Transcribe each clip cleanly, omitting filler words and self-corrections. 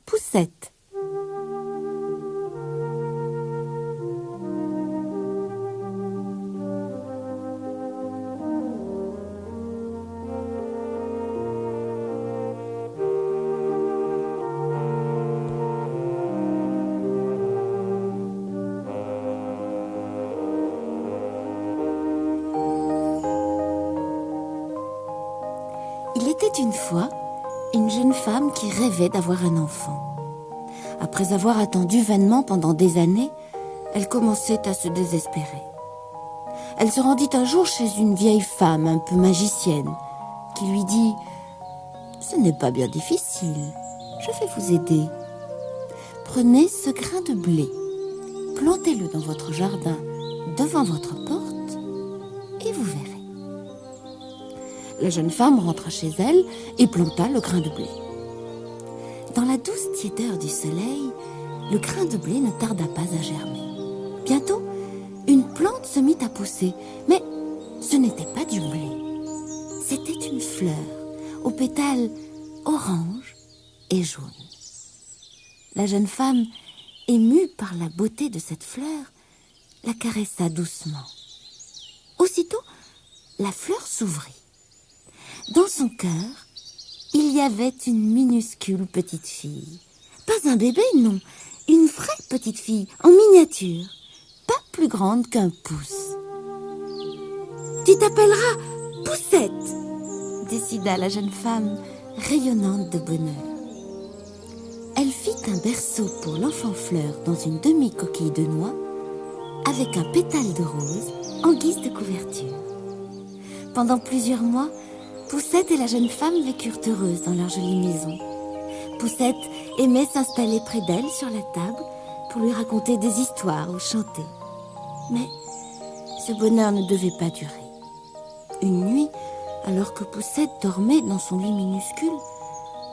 Poussette. Il était une fois une jeune femme qui rêvait d'avoir un enfant. Après avoir attendu vainement pendant des années, elle commençait à se désespérer. Elle se rendit un jour chez une vieille femme un peu magicienne qui lui dit « Ce n'est pas bien difficile, je vais vous aider. Prenez ce grain de blé, plantez-le dans votre jardin devant votre porte et vous verrez. » La jeune femme rentra chez elle et planta le grain de blé. Dans la douce tiédeur du soleil, le grain de blé ne tarda pas à germer. Bientôt, une plante se mit à pousser, mais ce n'était pas du blé. C'était une fleur aux pétales orange et jaune. La jeune femme, émue par la beauté de cette fleur, la caressa doucement. Aussitôt, la fleur s'ouvrit. Dans son cœur, il y avait une minuscule petite fille. Pas un bébé, non, une vraie petite fille en miniature, pas plus grande qu'un pouce. « Tu t'appelleras Poussette !» décida la jeune femme, rayonnante de bonheur. Elle fit un berceau pour l'enfant fleur dans une demi-coquille de noix, avec un pétale de rose en guise de couverture. Pendant plusieurs mois, Poussette et la jeune femme vécurent heureuses dans leur jolie maison. Poussette aimait s'installer près d'elle sur la table pour lui raconter des histoires ou chanter. Mais ce bonheur ne devait pas durer. Une nuit, alors que Poussette dormait dans son lit minuscule,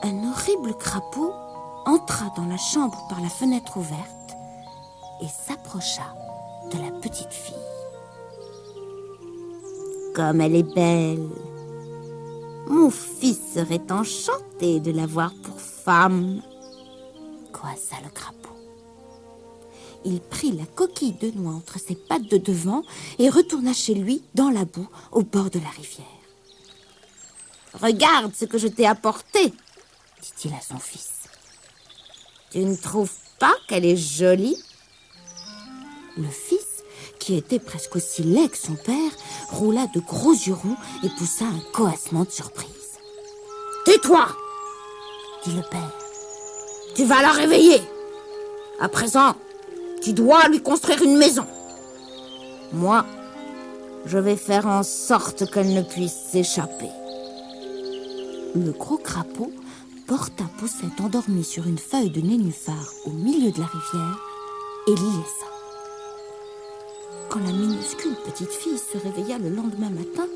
un horrible crapaud entra dans la chambre par la fenêtre ouverte et s'approcha de la petite fille. « Comme elle est belle! Mon fils serait enchanté de l'avoir pour femme, » coassa le crapaud. Il prit la coquille de noix entre ses pattes de devant et retourna chez lui dans la boue au bord de la rivière. « Regarde ce que je t'ai apporté, » dit-il à son fils. « Tu ne trouves pas qu'elle est jolie ?» Le fils, qui était presque aussi laid que son père, roula de gros yeux ronds et poussa un coassement de surprise. « Tais-toi !» dit le père. « Tu vas la réveiller. À présent, tu dois lui construire une maison. Moi, je vais faire en sorte qu'elle ne puisse s'échapper. » Le gros crapaud porta Poussette endormie sur une feuille de nénuphar au milieu de la rivière et l'y laissa. Quand la minuscule petite fille se réveilla le lendemain matin,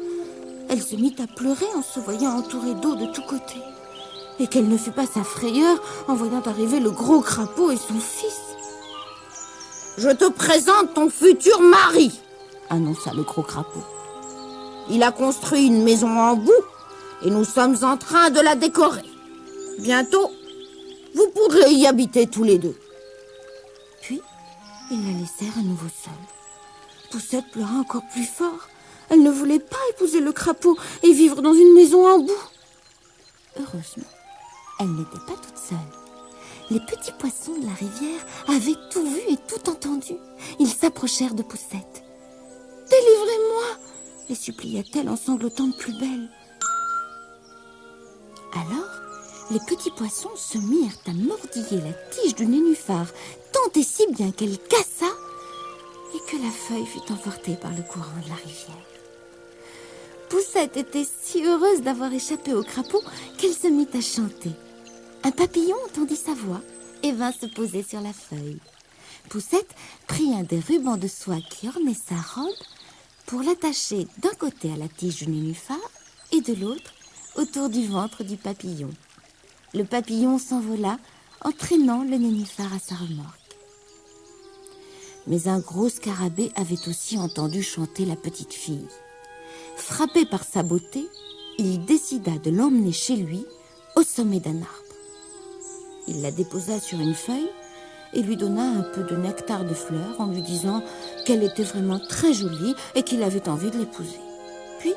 elle se mit à pleurer en se voyant entourée d'eau de tous côtés. Et quelle ne fut pas sa frayeur en voyant arriver le gros crapaud et son fils. « Je te présente ton futur mari !» annonça le gros crapaud. « Il a construit une maison en boue et nous sommes en train de la décorer. Bientôt, vous pourrez y habiter tous les deux. » Puis, ils la laissèrent à nouveau seule. Poussette pleura encore plus fort. Elle ne voulait pas épouser le crapaud et vivre dans une maison en boue. Heureusement, elle n'était pas toute seule. Les petits poissons de la rivière avaient tout vu et tout entendu. Ils s'approchèrent de Poussette. « Délivrez-moi !» les supplia-t-elle en sanglotant de plus belle. Alors, les petits poissons se mirent à mordiller la tige du nénuphar tant et si bien qu'elle cassa et que la feuille fut emportée par le courant de la rivière. Poussette était si heureuse d'avoir échappé au crapaud qu'elle se mit à chanter. Un papillon entendit sa voix et vint se poser sur la feuille. Poussette prit un des rubans de soie qui ornait sa robe pour l'attacher d'un côté à la tige du nénuphar et de l'autre autour du ventre du papillon. Le papillon s'envola en traînant le nénuphar à sa remorque. Mais un gros scarabée avait aussi entendu chanter la petite fille. Frappé par sa beauté, il décida de l'emmener chez lui, au sommet d'un arbre. Il la déposa sur une feuille et lui donna un peu de nectar de fleurs en lui disant qu'elle était vraiment très jolie et qu'il avait envie de l'épouser. Puis,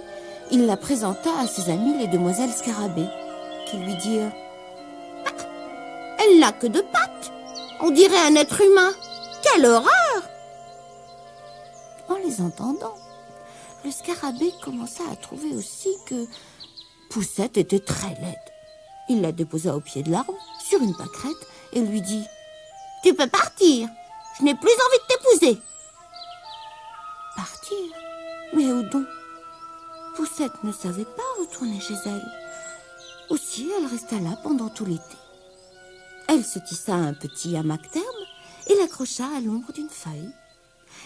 il la présenta à ses amies les demoiselles Scarabée, qui lui dirent « Ah, elle n'a que 2 pattes. On dirait un être humain. Quelle horreur !» En les entendant, le Scarabée commença à trouver aussi que Poussette était très laide. Il la déposa au pied de l'arbre, sur une pâquerette, et lui dit « Tu peux partir. Je n'ai plus envie de t'épouser. » Partir? Mais où donc? Poussette ne savait pas retourner chez elle. Aussi, elle resta là pendant tout l'été. Elle se tissa un petit hamac terne et l'accrocha à l'ombre d'une feuille.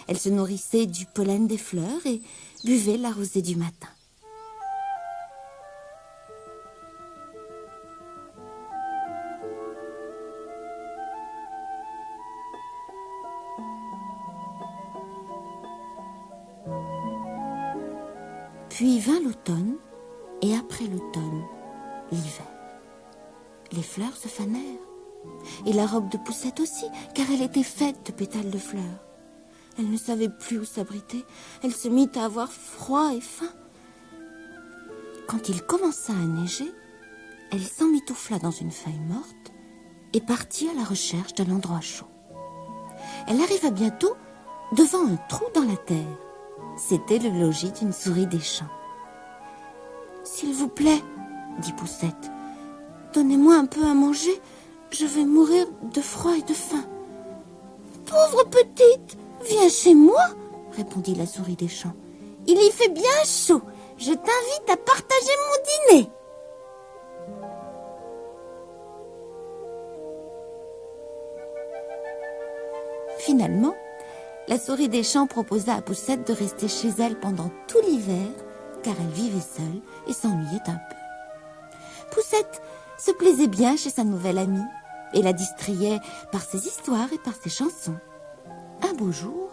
Elle se nourrissait du pollen des fleurs et buvait la rosée du matin. Puis vint l'automne, et après l'automne, l'hiver. Les fleurs se fanèrent, et la robe de Poussette aussi, car elle était faite de pétales de fleurs. Elle ne savait plus où s'abriter, elle se mit à avoir froid et faim. Quand il commença à neiger, elle s'emmitoufla dans une feuille morte et partit à la recherche d'un endroit chaud. Elle arriva bientôt devant un trou dans la terre. C'était le logis d'une souris des champs. « S'il vous plaît, dit Poussette, donnez-moi un peu à manger, je vais mourir de froid et de faim. »« Pauvre petite, viens chez moi, répondit la souris des champs. Il y fait bien chaud, je t'invite à partager mon dîner. » Finalement, la souris des champs proposa à Poussette de rester chez elle pendant tout l'hiver, car elle vivait seule et s'ennuyait un peu. Poussette se plaisait bien chez sa nouvelle amie et la distrayait par ses histoires et par ses chansons. Un beau jour,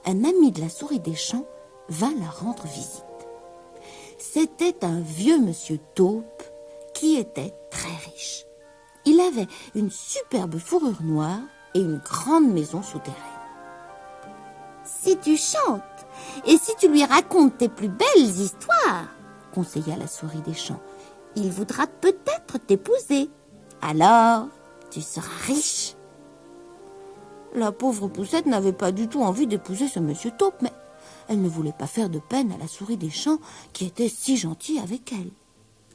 un ami de la souris des champs vint la rendre visite. C'était un vieux monsieur taupe qui était très riche. Il avait une superbe fourrure noire et une grande maison souterraine. « Si tu chantes et si tu lui racontes tes plus belles histoires, conseilla la souris des champs, il voudra peut-être t'épouser. Alors, tu seras riche. » La pauvre Poussette n'avait pas du tout envie d'épouser ce monsieur taupe, mais elle ne voulait pas faire de peine à la souris des champs qui était si gentille avec elle.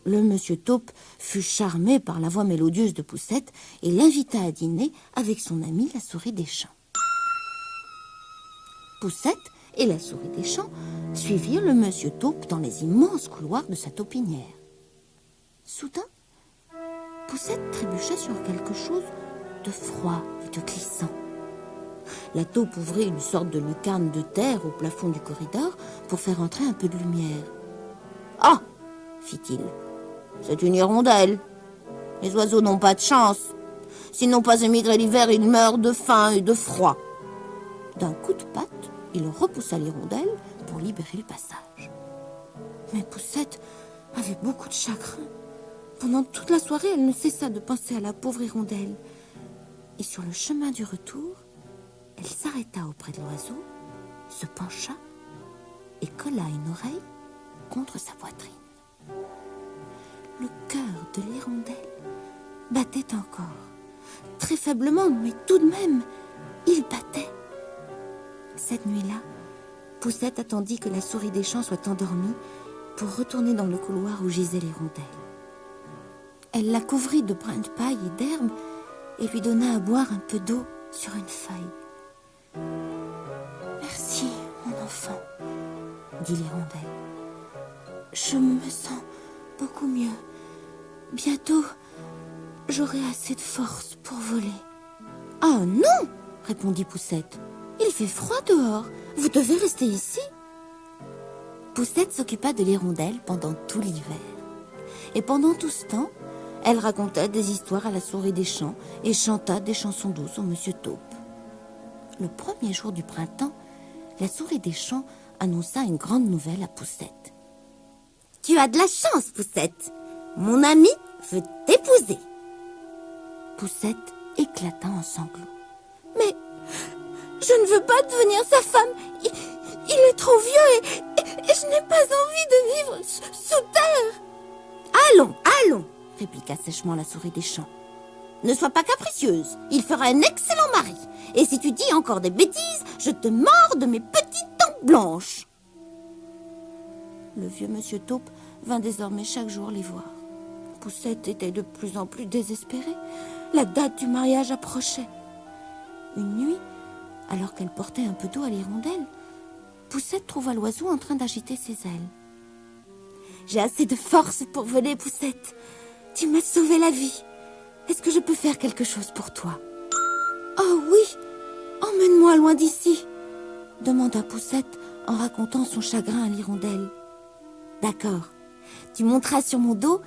Le monsieur taupe fut charmé par la voix mélodieuse de Poussette et l'invita à dîner avec son amie la souris des champs. Poussette et la souris des champs suivirent le monsieur taupe dans les immenses couloirs de sa taupinière. Soudain, Poussette trébucha sur quelque chose de froid et de glissant. La taupe ouvrit une sorte de lucarne de terre au plafond du corridor pour faire entrer un peu de lumière. « Ah !» fit-il. « C'est une hirondelle. Les oiseaux n'ont pas de chance. S'ils n'ont pas émigré l'hiver, ils meurent de faim et de froid. » D'un coup de patte, il repoussa l'hirondelle pour libérer le passage. Mais Poussette avait beaucoup de chagrin. Pendant toute la soirée, elle ne cessa de penser à la pauvre hirondelle. Et sur le chemin du retour, elle s'arrêta auprès de l'oiseau, se pencha et colla une oreille contre sa poitrine. Le cœur de l'hirondelle battait encore, très faiblement, mais tout de même, il battait. Cette nuit-là, Poussette attendit que la souris des champs soit endormie pour retourner dans le couloir où gisait l'hirondelle. Elle la couvrit de brins de paille et d'herbe et lui donna à boire un peu d'eau sur une feuille. « Merci, mon enfant, » dit l'hirondelle. « Je me sens beaucoup mieux. Bientôt, j'aurai assez de force pour voler. »« Ah non !» répondit Poussette. « Il fait froid dehors. Vous devez rester ici. » Poussette s'occupa de l'hirondelle pendant tout l'hiver. Et pendant tout ce temps, elle raconta des histoires à la souris des champs et chanta des chansons douces au monsieur taupe. Le premier jour du printemps, la souris des champs annonça une grande nouvelle à Poussette. « Tu as de la chance, Poussette. Mon ami veut t'épouser. » Poussette éclata en sanglots. « Mais je ne veux pas devenir sa femme. Il est trop vieux et je n'ai pas envie de vivre sous terre. »« Allons, allons !» répliqua sèchement la souris des champs. « Ne sois pas capricieuse, il fera un excellent mari. Et si tu dis encore des bêtises, je te mords de mes petites dents blanches. » Le vieux monsieur Taupe vint désormais chaque jour les voir. Poussette était de plus en plus désespérée. La date du mariage approchait. Une nuit, alors qu'elle portait un peu d'eau à l'hirondelle, Poussette trouva l'oiseau en train d'agiter ses ailes. « J'ai assez de force pour voler, Poussette. Tu m'as sauvé la vie. Est-ce que je peux faire quelque chose pour toi ?»« Oh oui, emmène-moi loin d'ici, » demanda Poussette en racontant son chagrin à l'hirondelle. « D'accord, tu monteras sur mon dos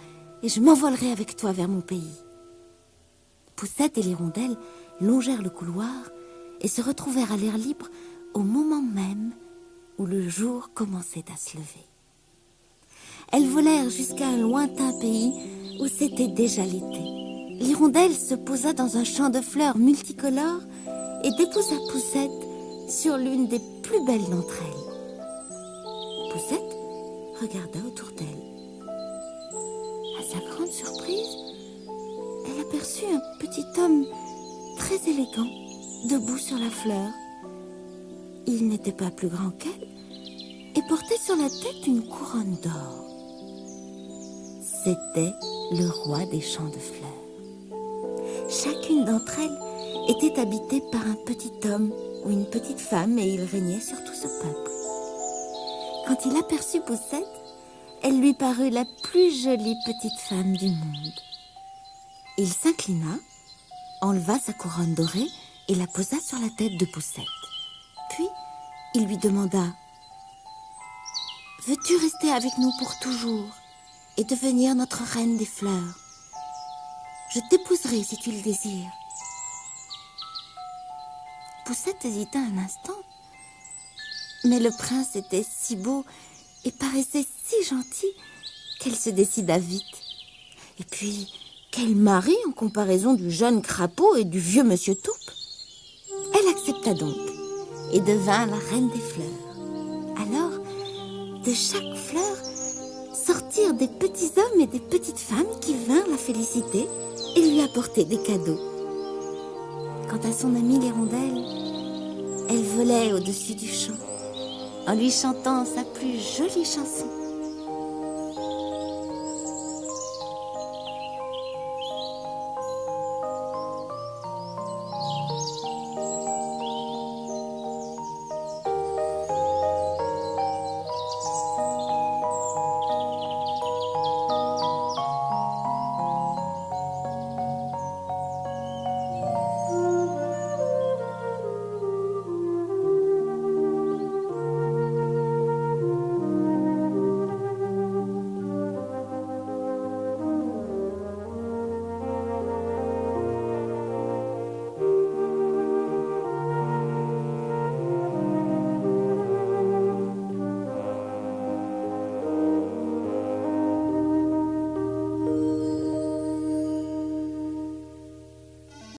et je m'envolerai avec toi vers mon pays. » Poussette et l'hirondelle longèrent le couloir et se retrouvèrent à l'air libre au moment même où le jour commençait à se lever. Elles volèrent jusqu'à un lointain pays où c'était déjà l'été. L'hirondelle se posa dans un champ de fleurs multicolores et déposa Poussette sur l'une des plus belles d'entre elles. Poussette regarda autour d'elle. À sa grande surprise, elle aperçut un petit homme très élégant debout sur la fleur. Il n'était pas plus grand qu'elle et portait sur la tête une couronne d'or. C'était le roi des champs de fleurs. Chacune d'entre elles était habitée par un petit homme ou une petite femme et il régnait sur tout ce peuple. Quand il aperçut Poussette, elle lui parut la plus jolie petite femme du monde. Il s'inclina, enleva sa couronne dorée et la posa sur la tête de Poussette. Puis, il lui demanda « Veux-tu rester avec nous pour toujours et devenir notre reine des fleurs ? Je t'épouserai si tu le désires. » Poussette hésita un instant, mais le prince était si beau et paraissait si gentil qu'elle se décida vite. Et puis, quel mari en comparaison du jeune crapaud et du vieux monsieur Taupe. Elle accepta donc et devint la reine des fleurs. Alors, de chaque fleur sortirent des petits hommes et des petites femmes qui vinrent la féliciter et lui apporter des cadeaux. Quant à son amie l'hirondelle, elle volait au-dessus du champ en lui chantant sa plus jolie chanson.